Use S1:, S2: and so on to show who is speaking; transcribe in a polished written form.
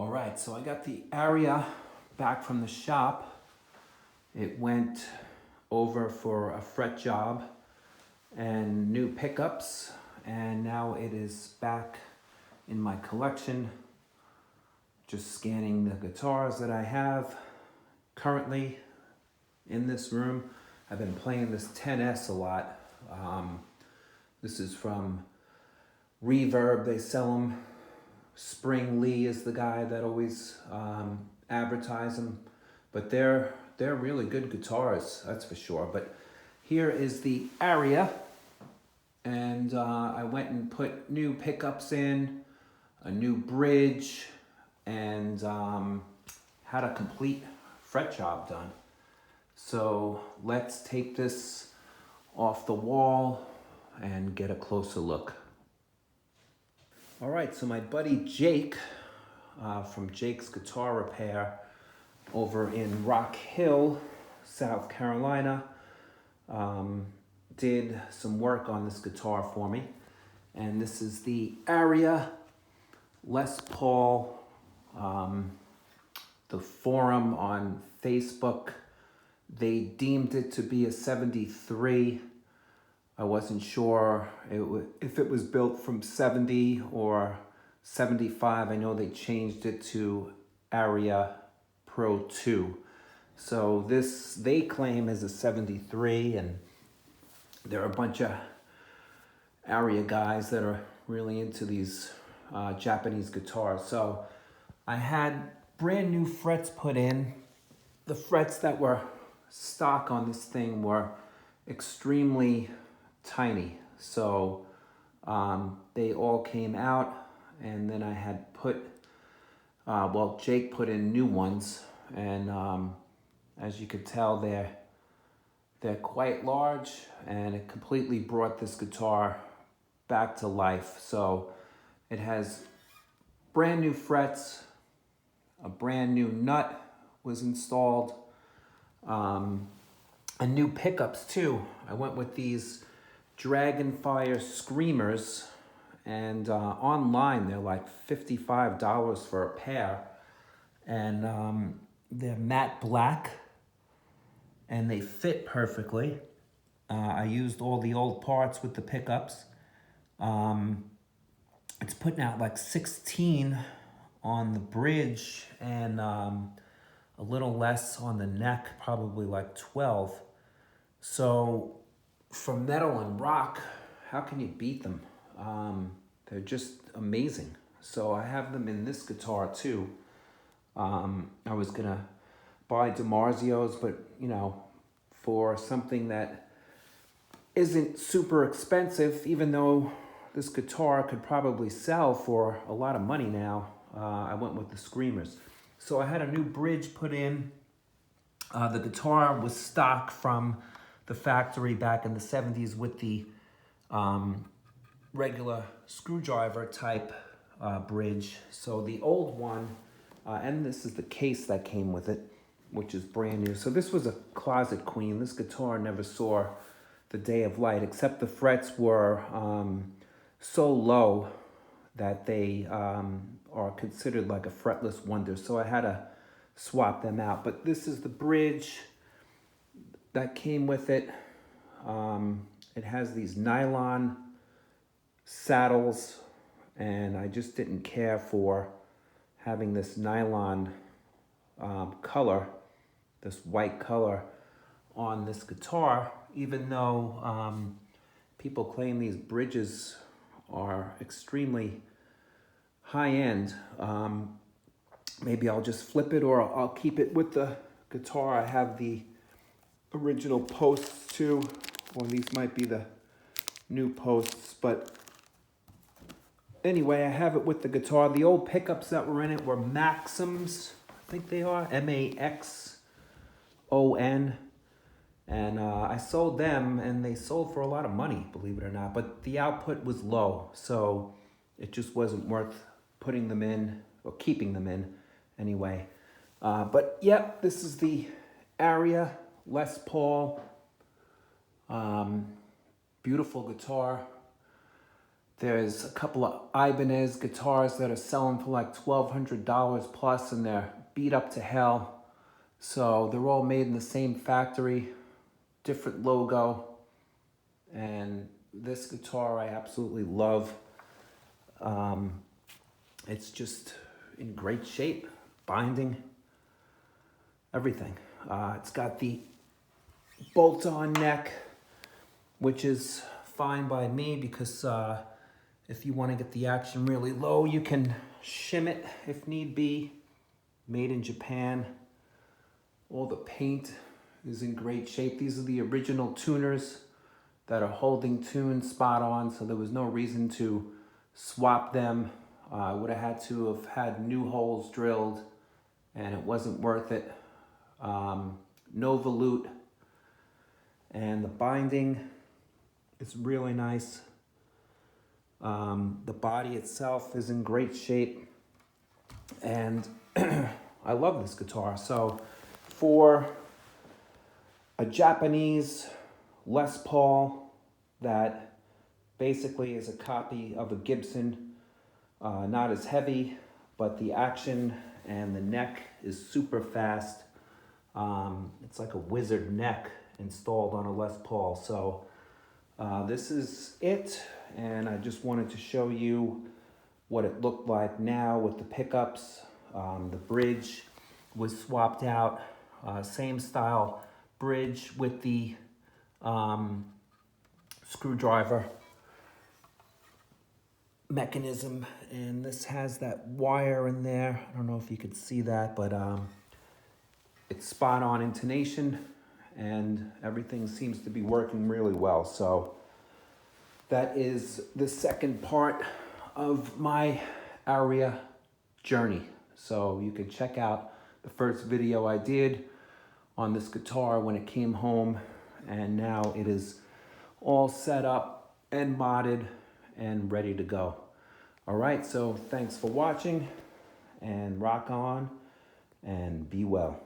S1: All right, so I got the Aria back from the shop. It went over for a fret job and new pickups, and now it is back in my collection. Just scanning the guitars that I have currently in this room. I've been playing this 10S a lot. This is from Reverb. They sell them. Spring Lee is the guy that always advertise them, but they're really good guitars, that's for sure. But here is the Aria, and I went and put new pickups in, a new bridge, and had a complete fret job done. So let's take this off the wall and get a closer look. All right, so my buddy Jake from Jake's Guitar Repair over in Rock Hill, South Carolina, did some work on this guitar for me. And this is the Aria Les Paul. The forum on Facebook, they deemed it to be a 73. I wasn't sure if it was built from 70 or 75. I know they changed it to Aria Pro 2. So this, they claim, is a 73, and there are a bunch of Aria guys that are really into these Japanese guitars. So I had brand new frets put in. The frets that were stock on this thing were extremely tiny, so they all came out, and then I had put Jake put in new ones, and as you could tell, they're quite large, and it completely brought this guitar back to life. So it has brand new frets, a brand new nut was installed, and new pickups too. I went with these Dragonfire Screamers, and online they're like $55 for a pair, and they're matte black and they fit perfectly. I used all the old parts with the pickups. It's putting out like 16 on the bridge and a little less on the neck, probably like 12. So for metal and rock, how can you beat them? They're just amazing. So I have them in this guitar too. I was gonna buy DiMarzio's, but you know, for something that isn't super expensive, even though this guitar could probably sell for a lot of money now, I went with the Screamers. So I had a new bridge put in. The guitar was stock from the factory back in the 70s with the regular screwdriver type bridge. So the old one, and this is the case that came with it, which is brand new. So this was a closet queen. This guitar never saw the day of light, except the frets were so low that they are considered like a fretless wonder. So I had to swap them out. But this is the bridge that came with it. It has these nylon saddles, and I just didn't care for having this nylon color, this white color on this guitar, even though people claim these bridges are extremely high-end. Maybe I'll just flip it, or I'll keep it with the guitar. I have the original posts too, or these might be the new posts, but anyway, I have it with the guitar. The old pickups that were in it were Maxims, I think they are, M-A-X-O-N, and I sold them, and they sold for a lot of money, believe it or not, but the output was low, so it just wasn't worth putting them in, or keeping them in anyway. But yep, this is the Aria Les Paul. Beautiful guitar. There's a couple of Ibanez guitars that are selling for like $1,200 plus, and they're beat up to hell. So they're all made in the same factory, different logo. And this guitar I absolutely love. It's just in great shape, binding, everything. It's got the bolt-on neck, which is fine by me because if you want to get the action really low, you can shim it if need be. Made in Japan. All the paint is in great shape. These are the original tuners that are holding tune spot on, so there was no reason to swap them. I would have had to have had new holes drilled, and it wasn't worth it. No volute, and the binding is really nice. The body itself is in great shape, and I love this guitar. So for a Japanese Les Paul that basically is a copy of a Gibson, not as heavy, but the action and the neck is super fast. It's like a wizard neck installed on a Les Paul. So this is it, and I just wanted to show you what it looked like now with the pickups. The bridge was swapped out, same style bridge with the screwdriver mechanism, and this has that wire in there. I don't know if you could see that, but it's spot on intonation, and everything seems to be working really well. So that is the second part of my Aria journey. So you can check out the first video I did on this guitar when it came home, and now it is all set up and modded and ready to go. All right, so thanks for watching, and rock on and be well.